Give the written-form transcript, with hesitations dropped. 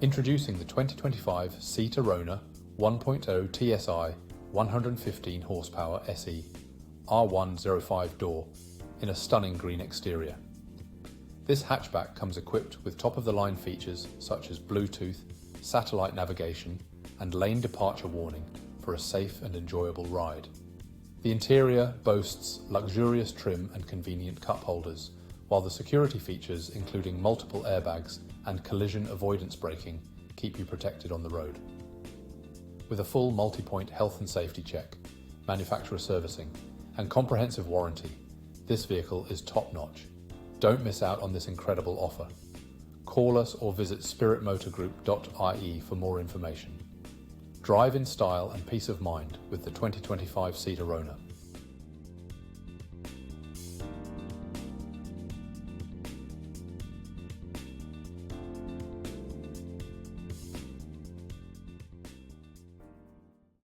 Introducing the 2025 Seat Arona 1.0 TSI 115 horsepower SE R105 door in a stunning green exterior. This hatchback comes equipped with top-of-the-line features such as Bluetooth, satellite navigation and lane departure warning for a safe and enjoyable ride. The interior boasts luxurious trim and convenient cup holders, while the security features, including multiple airbags and collision avoidance braking, keep you protected on the road. With a full multi-point health and safety check, manufacturer servicing, and comprehensive warranty, this vehicle is top-notch. Don't miss out on this incredible offer. Call us or visit spiritmotorgroup.ie for more information. Drive in style and peace of mind with the 2025 Seat Arona.